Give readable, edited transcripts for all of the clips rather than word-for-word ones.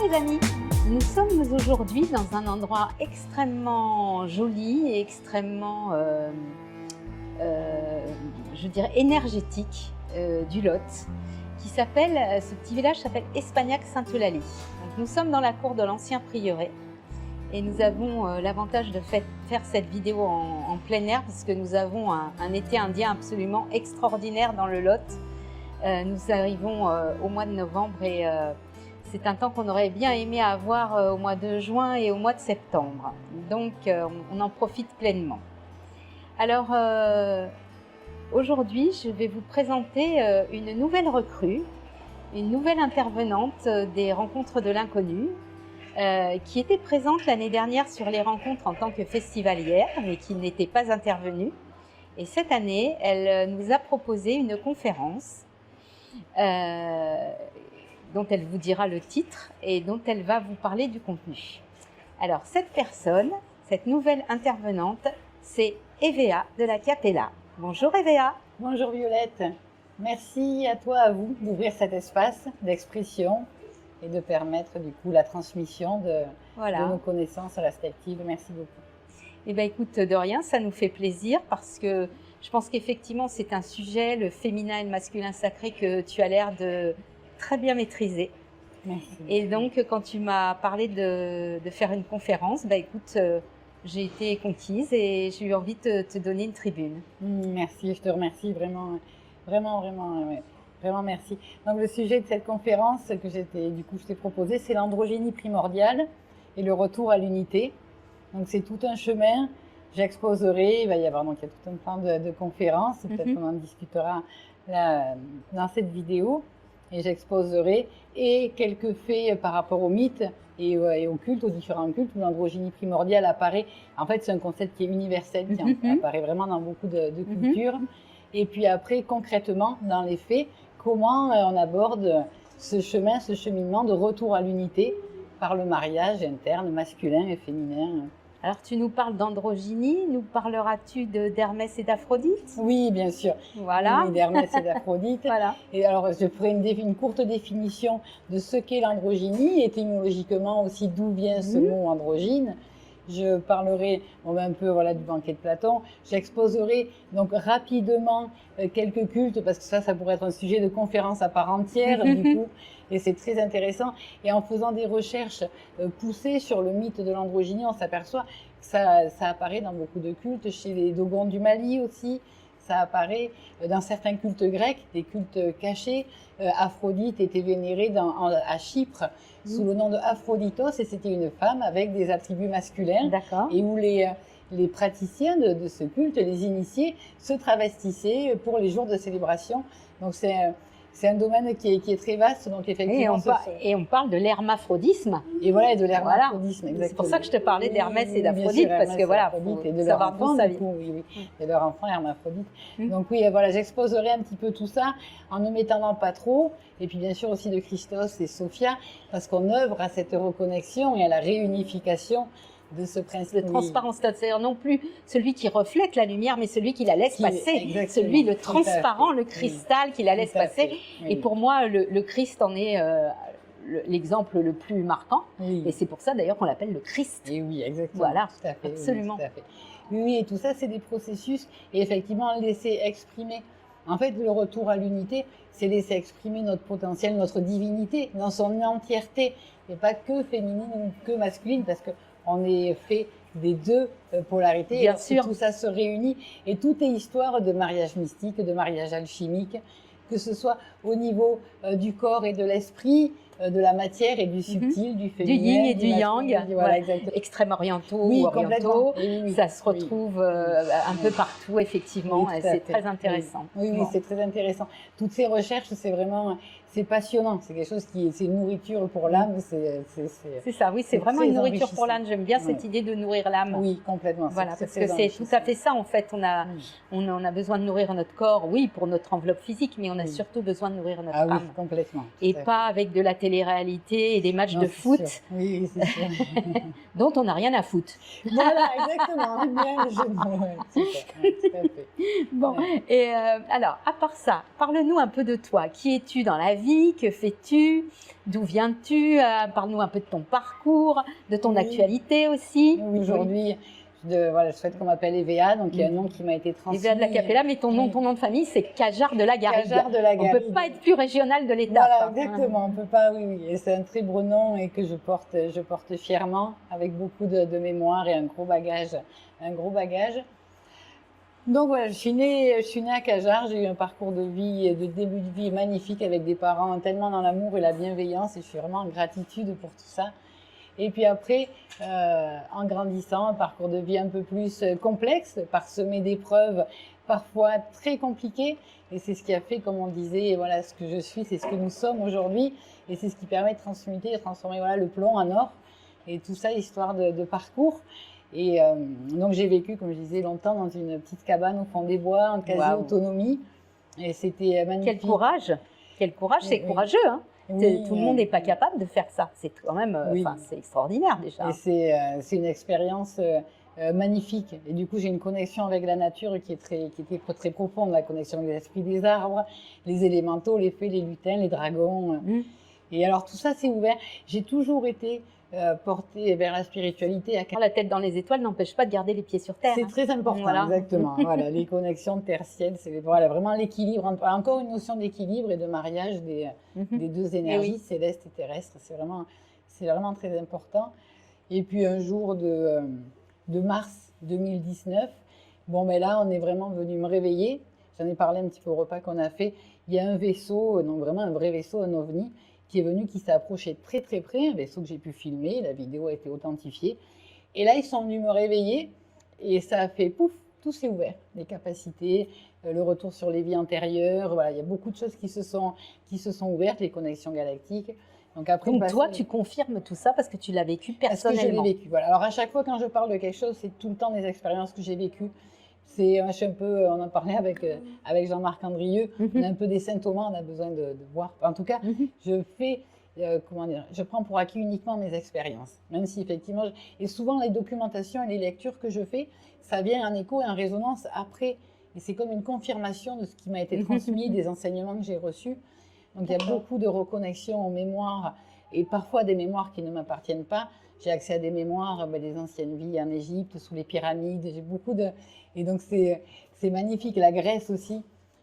les amis, nous sommes aujourd'hui dans un endroit extrêmement joli et extrêmement, je dirais, énergétique du Lot, qui s'appelle, ce petit village s'appelle Espagnac-Sainte-Eulalie. Donc nous sommes dans la cour de l'ancien prieuré et nous avons l'avantage de faire cette vidéo en plein air parce que nous avons un été indien absolument extraordinaire dans le Lot. Nous arrivons au mois de novembre et c'est un temps qu'on aurait bien aimé avoir au mois de juin et au mois de septembre. Donc on en profite pleinement. Alors aujourd'hui, je vais vous présenter une nouvelle recrue, une nouvelle intervenante des Rencontres de l'Inconnu, qui était présente l'année dernière sur les rencontres en tant que festivalière, mais qui n'était pas intervenue. Et cette année, elle nous a proposé une conférence dont elle vous dira le titre et dont elle va vous parler du contenu. Alors cette personne, cette nouvelle intervenante, c'est Evea de la Capella. Bonjour Evea. Bonjour Violette. Merci à toi, à vous, d'ouvrir cet espace d'expression et de permettre du coup la transmission de nos connaissances respectives. Merci beaucoup. Eh bien écoute, de rien, ça nous fait plaisir parce que je pense qu'effectivement c'est un sujet, le féminin et le masculin sacré, que tu as l'air de très bien maîtriser. Merci. Et donc quand tu m'as parlé de faire une conférence, bah écoute, j'ai été conquise et j'ai eu envie de te donner une tribune. Merci, je te remercie vraiment, vraiment merci. Donc le sujet de cette conférence que je t'ai proposé, c'est l'androgynie primordiale et le retour à l'unité. Donc c'est tout un chemin. J'exposerai, il va y avoir donc il y a tout un plan de conférences, peut-être qu'on en discutera là, dans cette vidéo, et j'exposerai et quelques faits par rapport aux mythes et aux cultes, aux différents cultes où l'androgynie primordiale apparaît. En fait, c'est un concept qui est universel, qui apparaît vraiment dans beaucoup de cultures. Et puis après, concrètement, dans les faits, comment on aborde ce chemin, ce cheminement de retour à l'unité par le mariage interne, masculin et féminin. Alors, tu nous parles d'androgynie, nous parleras-tu d'Hermès et d'Aphrodite? Oui, bien sûr. Voilà. Oui, d'Hermès et d'Aphrodite. Voilà. Et alors, je ferai une courte définition de ce qu'est l'androgynie, étymologiquement aussi d'où vient ce mot androgyne. Je parlerai un peu du banquet de Platon. J'exposerai donc rapidement quelques cultes, parce que ça pourrait être un sujet de conférence à part entière, du coup, et c'est très intéressant. Et en faisant des recherches poussées sur le mythe de l'androgynie, on s'aperçoit que ça apparaît dans beaucoup de cultes, chez les Dogons du Mali aussi. Ça apparaît dans certains cultes grecs, des cultes cachés. Aphrodite était vénérée à Chypre sous le nom de Aphroditos, et c'était une femme avec des attributs masculins. D'accord. Et où les praticiens de ce culte, les initiés, se travestissaient pour les jours de célébration. Donc c'est un domaine qui est très vaste, donc effectivement. Et on parle de l'hermaphrodisme. Et voilà, de l'hermaphrodisme, exactement. C'est pour ça que je te parlais d'Hermès et d'Aphrodite, parce que voilà, il faut savoir d'où ça vient. Oui, et leur enfant hermaphrodite. Donc oui, voilà, j'exposerai un petit peu tout ça en ne m'étendant pas trop, et puis bien sûr aussi de Christos et Sophia, parce qu'on œuvre à cette reconnexion et à la réunification de ce principe de transparence, c'est-à-dire non plus celui qui reflète la lumière, mais celui qui la laisse passer, celui le transparent, le cristal qui la laisse passer. Et pour moi, le Christ en est l'exemple le plus marquant, et c'est pour ça d'ailleurs qu'on l'appelle le Christ. Et oui, exactement. Voilà, tout à fait, absolument. Oui, tout à fait. Oui, et tout ça, c'est des processus, et effectivement, laisser exprimer. En fait, le retour à l'unité, c'est laisser exprimer notre potentiel, notre divinité, dans son entièreté, et pas que féminine ou que masculine, parce que on est fait des deux polarités. Bien sûr. Tout ça se réunit, et tout est histoire de mariage mystique, de mariage alchimique, que ce soit au niveau du corps et de l'esprit, de la matière et du subtil, du féminin, du yin et du yang, voilà, exactement. Extrêmes orientaux ou orientaux, ça se retrouve un peu partout, effectivement, et c'est très intéressant. Oui, c'est très intéressant. Toutes ces recherches, c'est vraiment, c'est passionnant, c'est quelque chose c'est une nourriture pour l'âme. C'est ça, oui, c'est vraiment une nourriture pour l'âme. J'aime bien cette idée de nourrir l'âme. Oui, complètement. Voilà, parce que c'est tout à fait ça, en fait. On a besoin de nourrir notre corps, oui, pour notre enveloppe physique, mais on a surtout besoin de nourrir notre âme. Oui, complètement. Et pas avec de la télé-réalité et des matchs de foot dont on n'a rien à foutre. Voilà, exactement. Bien le jeu de mots. Tout à fait. Bon, et alors, à part ça, parle-nous un peu de toi. Qui es-tu dans la vie? vie, que fais-tu, d'où viens-tu, parle-nous un peu de ton parcours, de ton actualité aussi. Aujourd'hui, voilà, je souhaite qu'on m'appelle Evea, donc il y a un nom qui m'a été transmis. Evea de la Capella, mais ton nom de famille, c'est Cajar de la Garrigue. Cajar de la Garrigue. On ne peut pas être plus régional de l'étape. Voilà, exactement, on peut pas, oui. Et c'est un très beau nom et que je porte fièrement, avec beaucoup de mémoire et un gros bagage. Donc voilà, je suis née à Cajar, j'ai eu un parcours de vie, de début de vie magnifique avec des parents tellement dans l'amour et la bienveillance et je suis vraiment en gratitude pour tout ça. Et puis après, en grandissant, un parcours de vie un peu plus complexe, parsemé d'épreuves parfois très compliquées. Et c'est ce qui a fait, comme on disait, voilà, ce que je suis, c'est ce que nous sommes aujourd'hui. Et c'est ce qui permet de transmuter, de transformer voilà, le plomb en or. Et tout ça, histoire de parcours. Et donc j'ai vécu, comme je disais, longtemps dans une petite cabane au fond des bois, en quasi-autonomie. Et c'était magnifique. Quel courage, c'est courageux, hein. Oui, tout le monde n'est pas capable de faire ça. C'est quand même, c'est extraordinaire déjà. Et c'est une expérience magnifique. Et du coup, j'ai une connexion avec la nature qui était très profonde, la connexion avec l'esprit des arbres, les élémentaux, les fées, les lutins, les dragons. Et alors tout ça, c'est ouvert. J'ai toujours été portée vers la spiritualité. La tête dans les étoiles n'empêche pas de garder les pieds sur terre. C'est très important, exactement. Voilà, les connexions terre-ciel, c'est vraiment l'équilibre. Encore une notion d'équilibre et de mariage des deux énergies, célestes et terrestres. C'est vraiment très important. Et puis un jour de mars 2019, là, on est vraiment venu me réveiller. J'en ai parlé un petit peu au repas qu'on a fait. Il y a un vaisseau, donc vraiment un vrai vaisseau, un ovni, qui est venu, qui s'est approché très très près, un vaisseau que j'ai pu filmer, la vidéo a été authentifiée. Et là, ils sont venus me réveiller et ça a fait pouf, tout s'est ouvert. Les capacités, le retour sur les vies antérieures, voilà, il y a beaucoup de choses qui se sont ouvertes, les connexions galactiques. Donc toi, tu confirmes tout ça parce que tu l'as vécu personnellement. Parce que je l'ai vécu, voilà. Alors à chaque fois quand je parle de quelque chose, c'est tout le temps des expériences que j'ai vécues. Je suis un peu, on en parlait avec Jean-Marc Andrieux, on a un peu des symptômes, on a besoin de voir. En tout cas, je fais, je prends pour acquis uniquement mes expériences. Même si effectivement, et souvent les documentations et les lectures que je fais, ça vient en écho et en résonance après. Et c'est comme une confirmation de ce qui m'a été transmis, des enseignements que j'ai reçus. Donc il y a beaucoup de reconnexion aux mémoires et parfois des mémoires qui ne m'appartiennent pas. J'ai accès à des mémoires des anciennes vies en Égypte, sous les pyramides. J'ai beaucoup de... Et donc c'est magnifique. La Grèce aussi.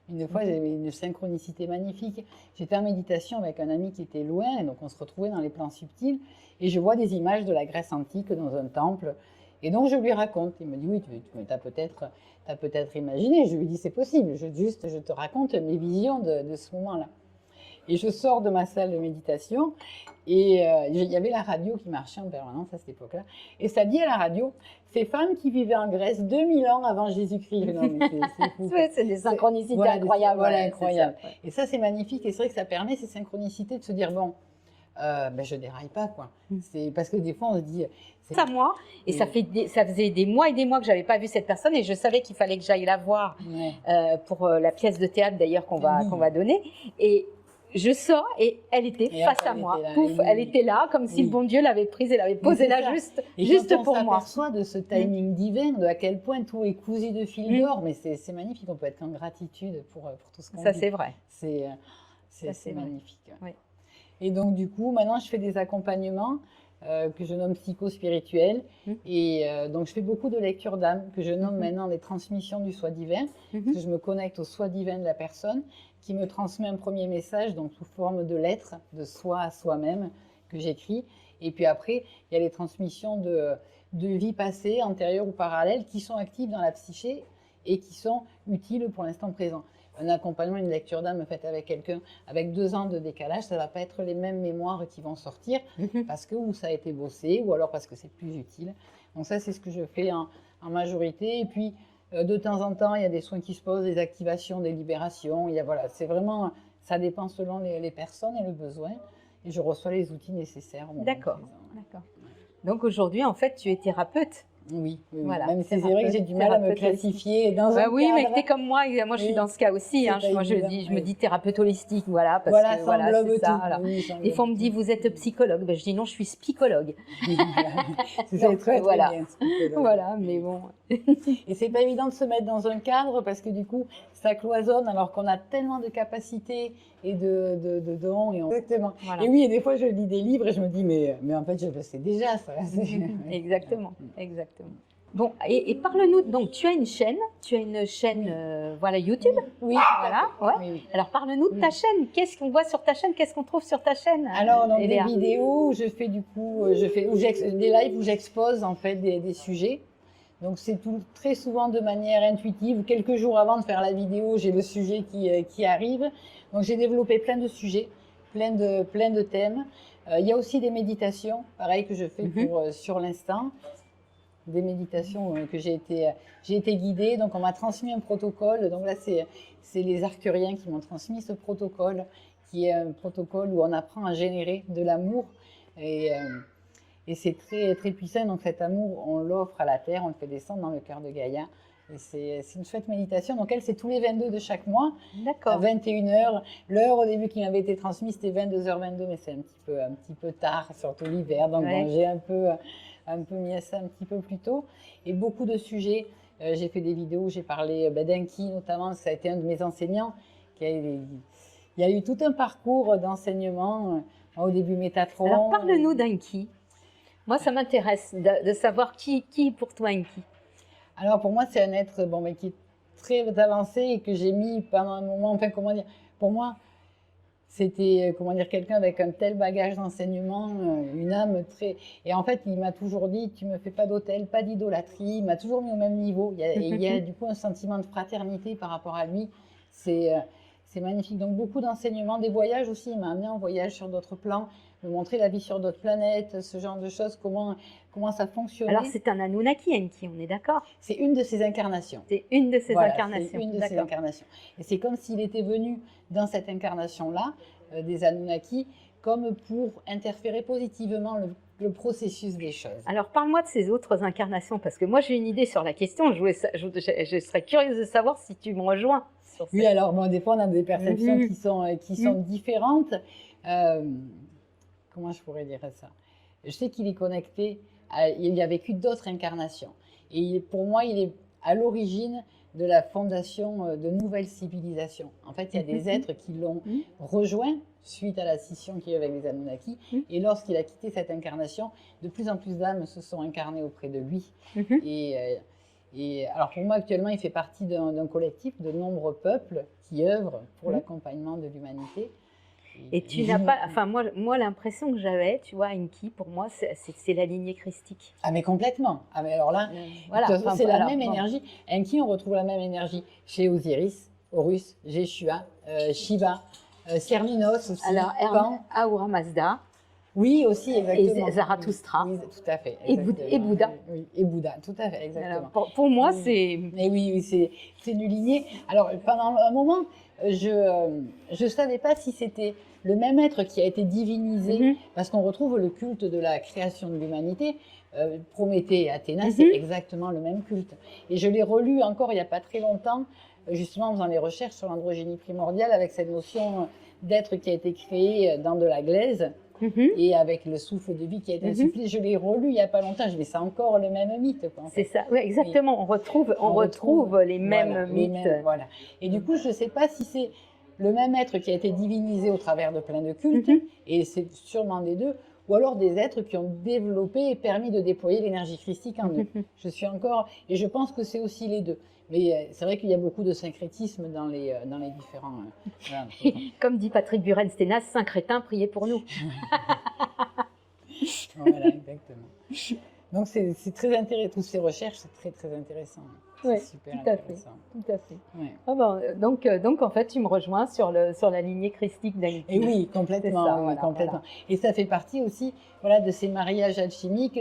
Une fois, j'avais une synchronicité magnifique. J'étais en méditation avec un ami qui était loin, et donc on se retrouvait dans les plans subtils. Et je vois des images de la Grèce antique dans un temple. Et donc je lui raconte. Il me dit, oui, tu as peut-être imaginé. Je lui dis, c'est possible. Je te raconte mes visions de ce moment-là. Et je sors de ma salle de méditation et il y avait la radio qui marchait en permanence à cette époque-là. Et ça dit à la radio, ces femmes qui vivaient en Grèce 2000 ans avant Jésus-Christ. C'est des synchronicités incroyables. Voilà, incroyables. Et ça, c'est magnifique. Et c'est vrai que ça permet ces synchronicités de se dire, bon, je déraille pas, quoi. C'est parce que des fois, on se dit... C'est à moi. Et ça faisait des mois et des mois que j'avais pas vu cette personne et je savais qu'il fallait que j'aille la voir pour la pièce de théâtre d'ailleurs qu'on va donner. Et je sors et elle était face à moi. Pouf, elle était là, comme si le bon Dieu l'avait prise et l'avait posée là juste pour moi. On s'aperçoit de ce timing divin, de à quel point tout est cousu de fil d'or, mais c'est magnifique. On peut être en gratitude pour tout ce qu'on vit. Ça, c'est vrai. C'est magnifique. Oui. Et donc, du coup, maintenant, je fais des accompagnements que je nomme psycho-spirituels. Et donc, je fais beaucoup de lectures d'âme, que je nomme maintenant les transmissions du soi divin. Parce que je me connecte au soi divin de la personne, qui me transmet un premier message, donc sous forme de lettres, de soi à soi-même, que j'écris. Et puis après, il y a les transmissions de vies passées, antérieures ou parallèles, qui sont actives dans la psyché et qui sont utiles pour l'instant présent. Un accompagnement, une lecture d'âme faite avec quelqu'un avec 2 ans de décalage, ça ne va pas être les mêmes mémoires qui vont sortir parce que ou ça a été bossé ou alors parce que c'est plus utile. Donc ça, c'est ce que je fais en majorité. Et puis, de temps en temps, il y a des soins qui se posent, des activations, des libérations. Voilà, c'est vraiment, ça dépend selon les personnes et le besoin. Et je reçois les outils nécessaires. D'accord. Donc aujourd'hui, en fait, tu es thérapeute. Oui. Voilà, même si c'est vrai que j'ai du mal à me classifier dans un oui, mais tu es comme moi je suis dans ce cas aussi. Moi, je me dis thérapeute holistique, voilà, parce que c'est ça. Voilà. Des fois, on me dit, vous êtes psychologue. Je dis non, je suis spicologue. C'est très bien. Voilà, mais bon. Et c'est pas évident de se mettre dans un cadre parce que du coup, ça cloisonne alors qu'on a tellement de capacités et de dons. Exactement. Voilà. Et oui, et des fois, je lis des livres et je me dis, mais en fait, je le sais déjà, ça. Exactement, exactement. Bon, et parle-nous, donc tu as une chaîne voilà, YouTube. Oui, Voilà, ouais. oui, oui. Alors parle-nous de ta chaîne, qu'est-ce qu'on voit sur ta chaîne, qu'est-ce qu'on trouve sur ta chaîne? Alors, dans des Léa? vidéos où je fais du coup, des lives où j'expose en fait des sujets. Donc c'est très souvent de manière intuitive. Quelques jours avant de faire la vidéo, j'ai le sujet qui arrive. Donc j'ai développé plein de sujets, plein de thèmes. Il y a aussi des méditations, pareil que je fais sur l'instant. Des méditations que j'ai été guidée. Donc on m'a transmis un protocole. Donc là c'est les arcturiens qui m'ont transmis ce protocole, qui est un protocole où on apprend à générer de l'amour et c'est très très puissant. Donc cet amour, on l'offre à la terre, on le fait descendre dans le cœur de Gaïa. Et c'est une chouette méditation. Donc elle, c'est tous les 22 de chaque mois, à 21h. L'heure au début qui m'avait été transmise, c'était 22h22, mais c'est un petit peu tard, surtout l'hiver. Donc bon, j'ai un peu mis ça un petit peu plus tôt. Et beaucoup de sujets. J'ai fait des vidéos où j'ai parlé d'Enki notamment, ça a été un de mes enseignants. Il y a eu tout un parcours d'enseignement. Au début Métatron. Alors parle-nous d'Enki. Moi, ça m'intéresse de savoir qui est pour toi Enki. Alors pour moi, c'est un être mais qui est très avancé et que j'ai mis pendant un moment, enfin comment dire, pour moi, c'était quelqu'un avec un tel bagage d'enseignement, une âme très... Et en fait, il m'a toujours dit, tu me fais pas d'autel, pas d'idolâtrie, il m'a toujours mis au même niveau. Il y a du coup un sentiment de fraternité par rapport à lui. C'est magnifique. Donc beaucoup d'enseignements, des voyages aussi, il m'a amené en voyage sur d'autres plans, me montrer la vie sur d'autres planètes, ce genre de choses, comment ça fonctionne. Alors c'est un Anunnaki, Enki, on est d'accord? C'est une de ses incarnations. C'est une de ses incarnations. C'est une de ses incarnations. Et c'est comme s'il était venu dans cette incarnation-là, des Anunnaki, comme pour interférer positivement le processus des choses. Alors parle-moi de ces autres incarnations, parce que moi j'ai une idée sur la question, je serais curieuse de savoir si tu me rejoins. Oui, alors des fois on a des perceptions qui sont différentes. Comment je pourrais dire ça? Je sais qu'il est connecté, il a vécu d'autres incarnations. Et pour moi, il est à l'origine de la fondation de nouvelles civilisations. En fait, il y a des êtres qui l'ont rejoint suite à la scission qu'il y a eu avec les Anunnaki. Et lorsqu'il a quitté cette incarnation, de plus en plus d'âmes se sont incarnées auprès de lui. Et alors pour moi, actuellement, il fait partie d'un collectif de nombreux peuples qui œuvrent pour l'accompagnement de l'humanité. Et tu n'as pas, enfin moi l'impression que j'avais, tu vois, Enki, pour moi, c'est la lignée christique. Ah mais complètement. Ah mais alors là, voilà, c'est la même énergie. Enki, on retrouve la même énergie chez Osiris, Horus, Jeshua, Shiva, Cernunnos aussi. Alors Ahura Mazda. Oui, aussi, exactement. Et Zarathustra. Oui, tout à fait. Et Bouddha. Oui, et Bouddha, tout à fait, exactement. Alors, pour moi, c'est... Mais oui, c'est une lignée. Alors, pendant un moment, je savais pas si c'était le même être qui a été divinisé, parce qu'on retrouve le culte de la création de l'humanité. Prométhée et Athéna, c'est exactement le même culte. Et je l'ai relu encore il n'y a pas très longtemps, justement en faisant les recherches sur l'androgynie primordiale, avec cette notion d'être qui a été créé dans de la glaise, et avec le souffle de vie qui a été insufflé. Je l'ai relu il n'y a pas longtemps, je dis c'est encore le même mythe. C'est ça, oui, exactement, on retrouve les mêmes mythes. Voilà. Et du coup, je ne sais pas si c'est le même être qui a été divinisé au travers de plein de cultes, et c'est sûrement des deux, ou alors des êtres qui ont développé et permis de déployer l'énergie christique en eux. Je suis encore, et je pense que c'est aussi les deux. Mais c'est vrai qu'il y a beaucoup de syncrétisme dans les différents... Comme dit Patrick Buren-Sténas, Saint Crétin, priez pour nous. Voilà, exactement. Donc c'est très intéressant, toutes ces recherches, c'est très très intéressant. Ouais, super tout intéressant. Tout à fait. Ouais. Ah ben, donc en fait tu me rejoins sur la lignée christique d'Enki. Et oui, complètement, ça, oui, voilà, complètement. Voilà. Et ça fait partie aussi de ces mariages alchimiques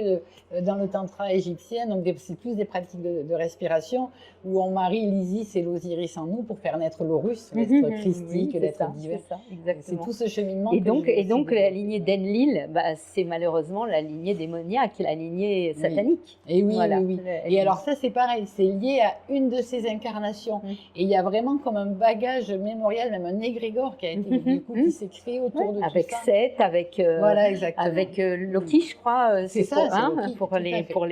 dans le tantra égyptien. Donc c'est plus des pratiques de respiration où on marie l'Isis et l'Osiris en nous pour faire naître l'Horus, l'être christique, l'être divin. C'est ça, exactement. C'est tout ce cheminement. Et donc la lignée d'Enlil, c'est malheureusement la lignée démoniaque, la lignée satanique. Et oui, voilà. oui. Et alors ça c'est pareil, c'est lié lié à une de ses incarnations. Et il y a vraiment comme un bagage mémorial, même un égrégore qui a été du coup, qui s'est créé autour de tout avec ça. Seth, avec Voilà, exactement. avec Loki, je crois, C'est ça, c'est Loki, pour tout à les fait. Exactement.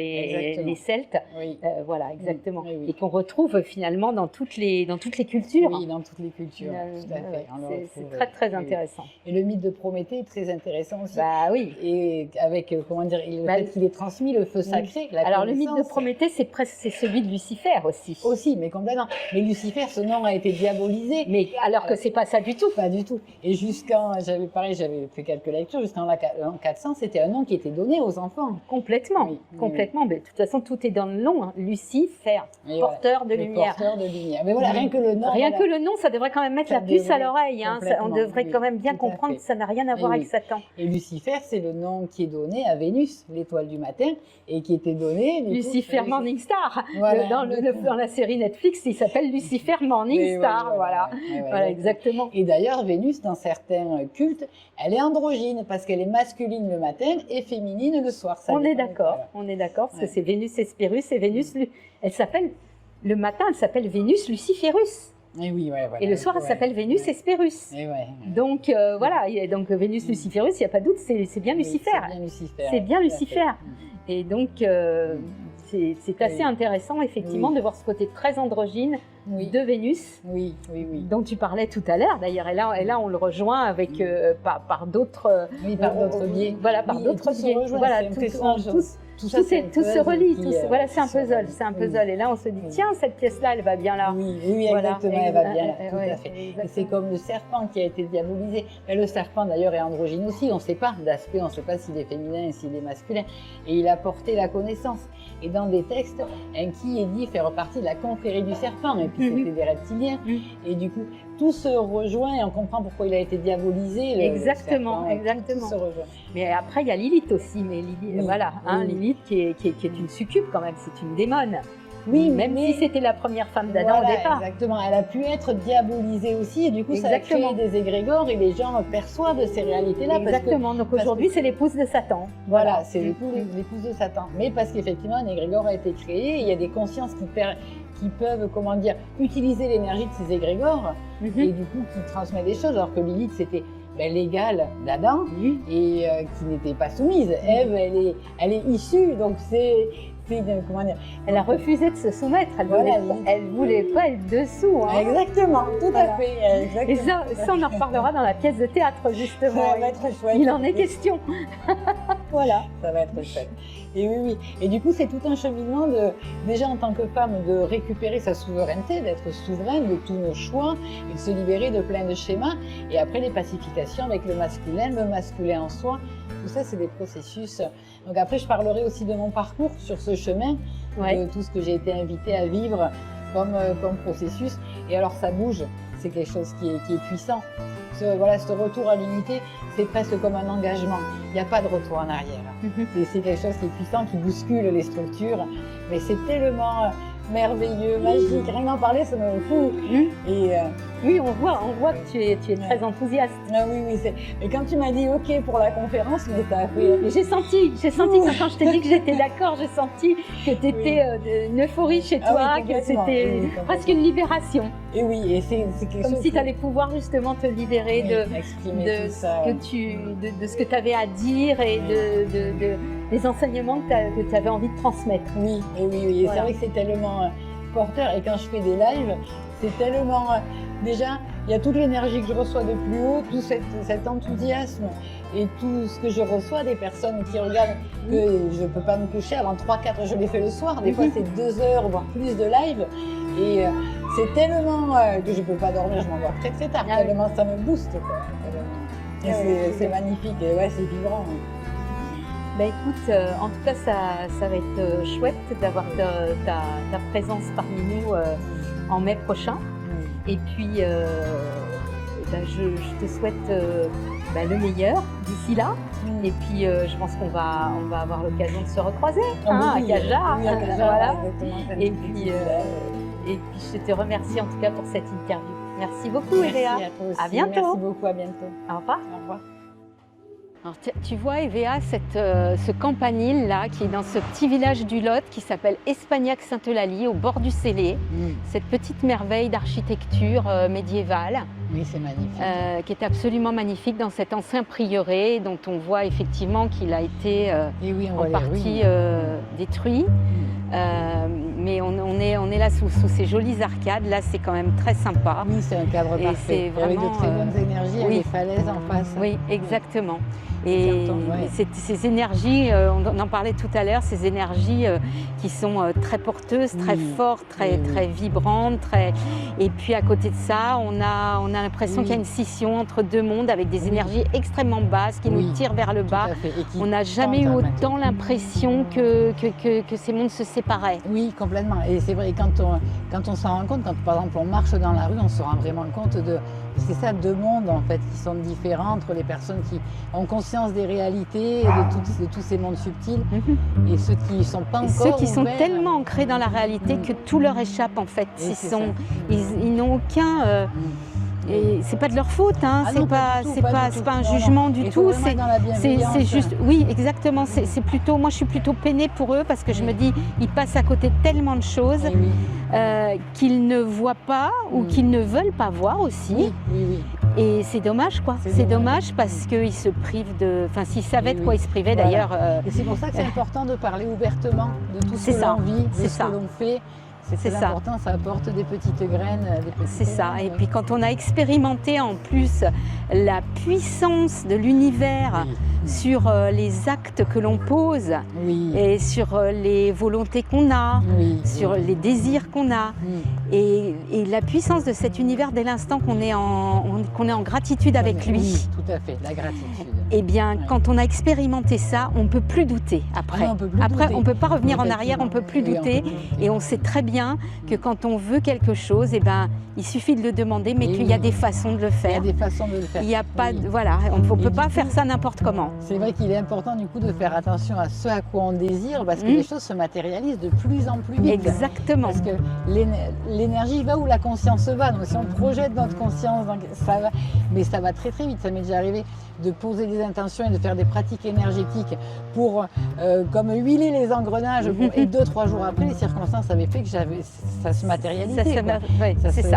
les Celtes. Oui. Voilà, exactement. Oui, oui. Et qu'on retrouve finalement dans toutes les cultures. Oui, dans toutes les cultures, tout à fait. On le C'est retrouve, très très oui. intéressant. Et le mythe de Prométhée est très intéressant aussi. Bah oui. Et avec, comment dire, le Bah, fait qu'il ait transmis le feu sacré, la Alors le mythe de connaissance. Prométhée, c'est celui de Lucifer aussi. Aussi, mais complètement. Mais Lucifer, ce nom a été diabolisé. Mais alors que c'est pas ça du tout. Pas du tout. Et jusqu'en, j'avais fait quelques lectures, jusqu'en l'an 400, c'était un nom qui était donné aux enfants. Complètement, Oui, complètement. Mais de toute façon, tout est dans le nom. Hein. Lucifer, Et porteur voilà, de lumière. Porteur de lumière. Mais voilà, rien que le nom. Rien voilà. que le nom, ça devrait quand même mettre Ça la puce à devrait, l'oreille. Hein. On complètement, devrait oui, quand même bien tout à comprendre fait. que ça n'a rien à voir Et avec oui. Satan. Et Lucifer, c'est le nom qui est donné à Vénus, l'étoile du matin, et qui était donné. Lucifer Morning Star. Voilà. Dans la série Netflix, il s'appelle Lucifer Morning Star. Voilà, exactement. Et d'ailleurs, Vénus, dans certains cultes, elle est androgyne parce qu'elle est masculine le matin et féminine le soir. Ça On est dépend. d'accord, parce que c'est Vénus Hespérus et Vénus, elle s'appelle, le matin, elle s'appelle Vénus Luciferus. Et oui, voilà. Et le soir, elle s'appelle Vénus Hespérus. Et Donc voilà, donc Vénus Luciferus, il n'y a pas de doute, c'est bien Lucifer. C'est bien Lucifer. C'est bien Lucifer. Et donc, c'est assez intéressant, effectivement, de voir ce côté très androgyne de Vénus, dont tu parlais tout à l'heure, d'ailleurs. Et là, on le rejoint avec, par d'autres biais. Voilà, par d'autres biais. Voilà, tout se relie. Voilà, c'est un puzzle. C'est un puzzle. Et là, on se dit, tiens, cette pièce-là, elle va bien là. Oui, exactement, elle va bien là. Tout à fait. Et c'est comme le serpent qui a été diabolisé. Et le serpent, d'ailleurs, est androgyne aussi. On ne sait pas d'aspect, on ne sait pas s'il est féminin et s'il est masculin. Et il a porté la connaissance. Et dans des textes, Enki est dit faire partie de la confrérie du serpent. Et puis, c'était des reptiliens. Et du coup, tout se rejoint et on comprend pourquoi il a été diabolisé. Exactement. Tout se rejoint. Mais après, il y a Lilith aussi. Mais Lilith, voilà, Lilith qui est une succube quand même, c'est une démone. Oui, même si c'était la première femme d'Adam au départ. Exactement, elle a pu être diabolisée aussi et du coup ça a créé des égrégores et les gens perçoivent ces réalités-là. Exactement, donc aujourd'hui c'est l'épouse de Satan. Voilà, c'est l'épouse de Satan. Mais parce qu'effectivement un égrégore a été créé, il y a des consciences qui peuvent, comment dire, utiliser l'énergie de ces égrégores et du coup qui transmettent des choses, alors que Lilith c'était l'égale d'Adam et qui n'était pas soumise. Ève, elle est issue, donc comment dire, elle a refusé de se soumettre, elle voulait pas être dessous. Hein. Exactement, tout à fait. Exactement. Et ça, on en reparlera dans la pièce de théâtre justement. Ça va être chouette. Il en est question. Voilà, ça va être chouette. Et oui. Et du coup, c'est tout un cheminement déjà en tant que femme, de récupérer sa souveraineté, d'être souveraine de tous nos choix et de se libérer de plein de schémas. Et après, les pacifications avec le masculin en soi. Tout ça, c'est des processus. Donc après, je parlerai aussi de mon parcours sur ce chemin, de tout ce que j'ai été invitée à vivre comme processus. Et alors, ça bouge. C'est quelque chose qui est puissant. Ce retour à l'unité, c'est presque comme un engagement. Il n'y a pas de retour en arrière. C'est quelque chose qui est puissant, qui bouscule les structures. Mais c'est tellement merveilleux, magique. Rien d'en parler, ça me fout. Et oui, on voit que tu es très enthousiaste. Ah oui. Et quand tu m'as dit OK pour la conférence, mais ça a fait... J'ai senti que quand je t'ai dit que j'étais d'accord, j'ai senti que tu étais une euphorie chez toi, que c'était presque une libération. Et oui, et c'est quelque chose... Comme si tu allais pouvoir justement te libérer de ce que tu avais à dire et des enseignements que tu avais envie de transmettre. Oui. Et c'est vrai que c'est tellement porteur. Et quand je fais des lives, c'est tellement... Déjà, il y a toute l'énergie que je reçois de plus haut, tout cet enthousiasme et tout ce que je reçois des personnes qui regardent, que je ne peux pas me coucher avant 3-4, je l'ai fait le soir, des fois c'est 2 heures, voire plus de live. Et c'est tellement que je ne peux pas dormir, je m'endors très très tard, tellement ça me booste. Et c'est magnifique, et c'est vibrant. Écoute, en tout cas, ça va être chouette d'avoir ta présence parmi nous en mai prochain. Et puis, je te souhaite le meilleur d'ici là. Et puis, je pense qu'on va avoir l'occasion de se recroiser à Cajar. Voilà. Et puis, je te remercie en tout cas pour cette interview. Merci beaucoup, Eléa. Merci à toi aussi. À bientôt. Merci beaucoup, à bientôt. Au revoir. Au revoir. Alors, tu vois, Evea, ce campanile là, qui est dans ce petit village du Lot, qui s'appelle Espagnac-Sainte-Eulalie, au bord du Célé, cette petite merveille d'architecture médiévale. Oui, c'est magnifique. Qui est absolument magnifique dans cet ancien prieuré, dont on voit effectivement qu'il a été Et oui, en partie détruit. Mais on est là sous ces jolies arcades. Là, c'est quand même très sympa. Oui, c'est un cadre Et parfait. c'est vraiment, avec de très bonnes énergies, oui. et les falaises en face. Oui, exactement. Et ces énergies, on en parlait tout à l'heure, ces énergies qui sont très porteuses, très fortes, très vibrantes. Et puis à côté de ça, on a l'impression qu'il y a une scission entre deux mondes avec des énergies extrêmement basses qui nous tirent vers le bas. On n'a jamais eu autant l'impression que ces mondes se séparaient. Oui, complètement. Et c'est vrai, quand on s'en rend compte, quand par exemple on marche dans la rue, on se rend vraiment compte de... C'est ça, deux mondes en fait qui sont différents entre les personnes qui ont conscience des réalités et de tous ces mondes subtils et ceux qui ne sont pas encore ceux qui sont ouverts. Tellement ancrés dans la réalité que tout leur échappe en fait. Ils n'ont aucun... Et c'est pas de leur faute, hein. Ah c'est non, pas un jugement du tout. C'est juste, oui, exactement. C'est plutôt, moi je suis plutôt peinée pour eux parce que je me dis, ils passent à côté de tellement de choses qu'ils ne voient pas ou qu'ils ne veulent pas voir aussi. Et c'est dommage, quoi. C'est dommage parce qu'ils se privent de. Enfin, s'ils savaient de quoi ils se privaient d'ailleurs. Et c'est pour ça que c'est important de parler ouvertement de tout ce que l'on vit, de ce que l'on fait. C'est important, ça apporte des petites graines. C'est ça. Et puis quand on a expérimenté en plus la puissance de l'univers sur les actes que l'on pose et sur les volontés qu'on a, sur les désirs qu'on a, et la puissance de cet univers dès l'instant qu'on est en gratitude avec lui. Oui, tout à fait, la gratitude. Eh bien, quand on a expérimenté ça, on ne peut plus douter après. On ne peut pas revenir en arrière, on ne peut plus douter. Et on sait très bien que quand on veut quelque chose, eh ben, il suffit de le demander, mais qu'il y a des façons de le faire. Il y a des façons de le faire. Il n'y a pas, voilà, on ne peut pas faire ça n'importe comment. C'est vrai qu'il est important du coup de faire attention à ce à quoi on désire, parce que les choses se matérialisent de plus en plus vite. Exactement. Parce que l'énergie va où la conscience va. Donc si on projette notre conscience, donc ça va, mais ça va très très vite. Ça m'est déjà arrivé de poser des intentions et de faire des pratiques énergétiques pour comme huiler les engrenages. Et 2-3 jours après, les circonstances avaient fait que ça se matérialisait.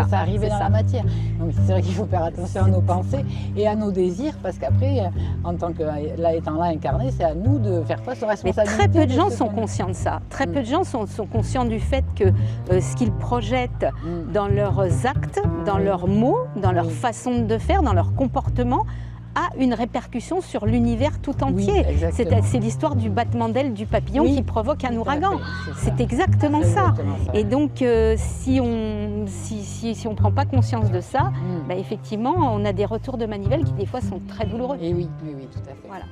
Ça arrivait dans la matière. Donc c'est vrai qu'il faut faire attention à nos pensées et à nos désirs, parce qu'après, en tant que là étant là incarné, c'est à nous de faire face aux responsabilités. Mais très peu de gens sont conscients de ça. Très peu de gens sont conscients du fait que ce qu'ils projettent dans leurs actes, dans leurs mots, dans leur façon de faire, dans leur comportement, a une répercussion sur l'univers tout entier. C'est l'histoire du battement d'aile du papillon qui provoque un ouragan. C'est exactement ça. Et donc, si on ne prend pas conscience de ça, bah, effectivement, on a des retours de manivelle qui des fois sont très douloureux. Et oui, tout à fait. Voilà.